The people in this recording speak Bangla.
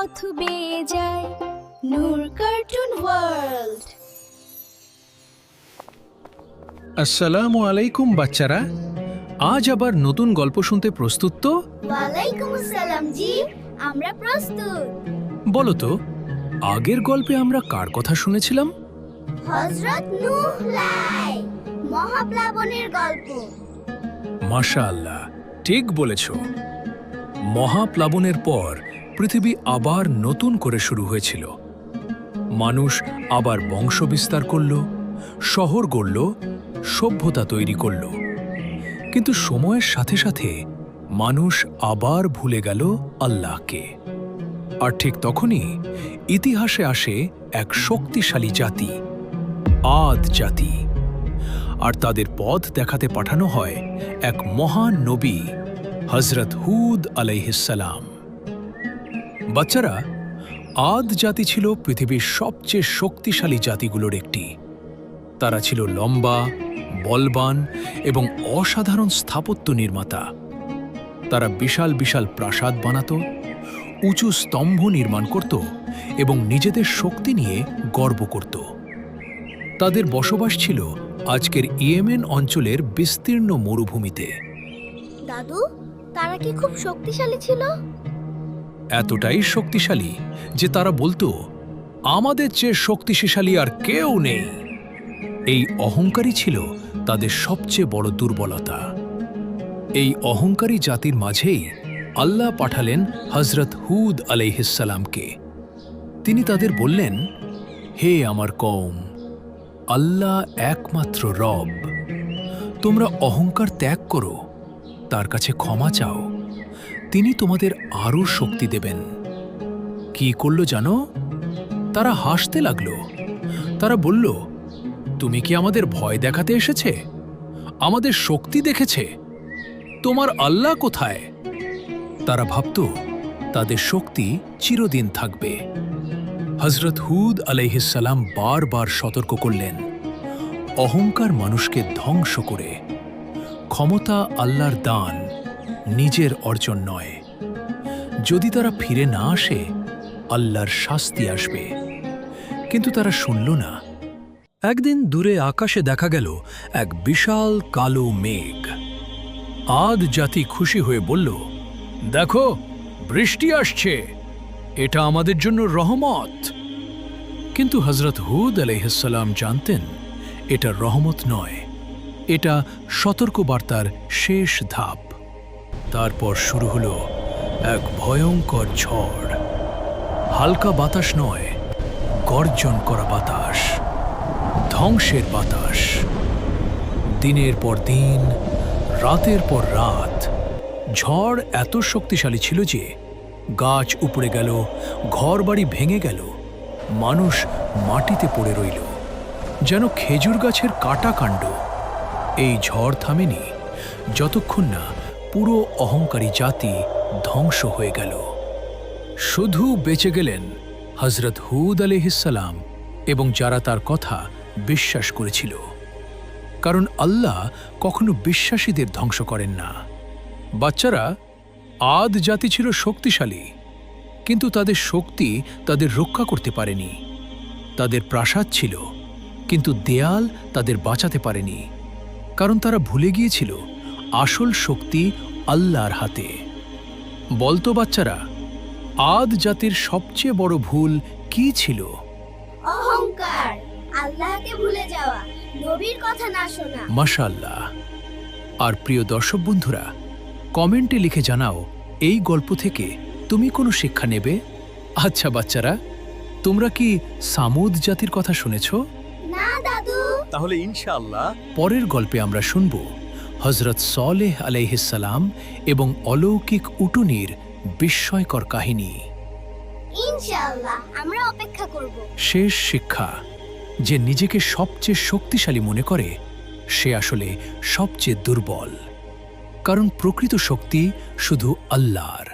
পথ বেয়ে যায়। নূর কার্টুন ওয়ার্ল্ড। আসসালামু আলাইকুম বাচ্চারা, আজ আবার নতুন গল্প শুনতে প্রস্তুত তো? ওয়ালাইকুম আসসালাম জি, আমরা প্রস্তুত। বলো তো, আগের গল্পে আমরা কার কথা শুনেছিলাম? হযরত নূহ লাই, মহাপ্লাবনের গল্প। মাশাআল্লাহ, ঠিক বলেছ। মহাপ্লাবনের পর পৃথিবী আবার নতুন করে শুরু হয়েছিল। মানুষ আবার বংশ বিস্তার করল, শহর গড়ল, সভ্যতা তৈরি করল। কিন্তু সময়ের সাথে সাথে মানুষ আবার ভুলে গেল আল্লাহকে। আর ঠিক তখনই ইতিহাসে আসে এক শক্তিশালী জাতি, আদ জাতি। আর তাদের পথ দেখাতে পাঠানো হয় এক মহান নবী, হযরত হুদ আলাইহিসসালাম। বাচ্চারা, আদ জাতি ছিল পৃথিবীর সবচেয়ে শক্তিশালী জাতিগুলোর একটি। তারা ছিল লম্বা, বলবান এবং অসাধারণ স্থাপত্য নির্মাতা। তারা বিশাল বিশাল প্রাসাদ বানাত, উঁচু স্তম্ভ নির্মাণ করত এবং নিজেদের শক্তি নিয়ে গর্ব করত। তাদের বসবাস ছিল আজকের ইয়েমেন অঞ্চলের বিস্তীর্ণ মরুভূমিতে। দাদু, তারা কি খুব শক্তিশালী ছিল? এতটাই শক্তিশালী যে তারা বলতো, আমাদের চেয়ে শক্তিশালী আর কেউ নেই। এই অহংকারই ছিল তাদের সবচেয়ে বড় দুর্বলতা। এই অহংকারী জাতির মাঝেই আল্লাহ পাঠালেন হযরত হুদ আলাইহিসসালামকে। তিনি তাদের বললেন, হে আমার কওম, আল্লাহ একমাত্র রব। তোমরা অহংকার ত্যাগ করো, তার কাছে ক্ষমা চাও, তিনি তোমাদের আরও শক্তি দেবেন। কি করল জানো? তারা হাসতে লাগলো। তারা বলল, তুমি কি আমাদের ভয় দেখাতে এসেছে? আমাদের শক্তি দেখেছে? তোমার আল্লাহ কোথায়? তারা ভাবত তাদের শক্তি চিরদিন থাকবে। হযরত হুদ আলাইহিসসালাম বারবার সতর্ক করলেন, অহংকার মানুষকে ধ্বংস করে। ক্ষমতা আল্লাহর দান, নিজের অর্জন নয়। যদি তারা ফিরে না আসে, আল্লাহর শাস্তি আসবে। কিন্তু তারা শুনল না। একদিন দূরে আকাশে দেখা গেল এক বিশাল কালো মেঘ। আদ জাতি খুশি হয়ে বলল, দেখো, বৃষ্টি আসছে, এটা আমাদের জন্য রহমত। কিন্তু হযরত হুদ আলাইহিসসালাম জানতেন, এটা রহমত নয়, এটা সতর্কবার্তার শেষ ধাপ। তারপর শুরু হলো এক ভয়ঙ্কর ঝড়। হালকা বাতাস নয়, গর্জন করা বাতাস, ধ্বংসের বাতাস। দিনের পর দিন, রাতের পর রাত ঝড় এত শক্তিশালী ছিল যে গাছ উপড়ে গেল, ঘরবাড়ি ভেঙে গেল, মানুষ মাটিতে পড়ে রইল যেন খেজুর গাছের কাটা কাণ্ড। এই ঝড় থামেনি যতক্ষণ না পুরো অহংকারী জাতি ধ্বংস হয়ে গেল। শুধু বেঁচে গেলেন হযরত হুদ আলাইহিসসালাম এবং যারা তার কথা বিশ্বাস করেছিল। কারণ আল্লাহ কখনো বিশ্বাসীদের ধ্বংস করেন না। বাচ্চারা, আদ জাতি ছিল শক্তিশালী, কিন্তু তাদের শক্তি তাদের রক্ষা করতে পারেনি। তাদের প্রাসাদ ছিল, কিন্তু দেয়াল তাদের বাঁচাতে পারেনি। কারণ তারা ভুলে গিয়েছিল আসল শক্তি আল্লাহর হাতে। বলতো বাচ্চারা, আদ জাতির সবচেয়ে বড় ভুল কি ছিল? অহংকার, আল্লাহকে ভুলে যাওয়া, নবীর কথা না শোনা। মাশাআল্লাহ। আর প্রিয় দর্শক বন্ধুরা, কমেন্টে লিখে জানাও, এই গল্প থেকে তুমি কোনো শিক্ষা নেবে? আচ্ছা বাচ্চারা, তোমরা কি সামুদ জাতির কথা শুনেছ? না দাদু। তাহলে ইনশাআল্লাহ পরের গল্পে আমরা শুনব হযরত সালেহ আলাইহিসসালাম এবং অলৌকিক উটুনির বিস্ময়কর কাহিনী। ইনশাআল্লাহ আমরা অপেক্ষা করব। শেষ শিক্ষা, যে নিজেকে সবচেয়ে শক্তিশালী মনে করে সে আসলে সবচেয়ে দুর্বল। কারণ প্রকৃত শক্তি শুধু আল্লাহর।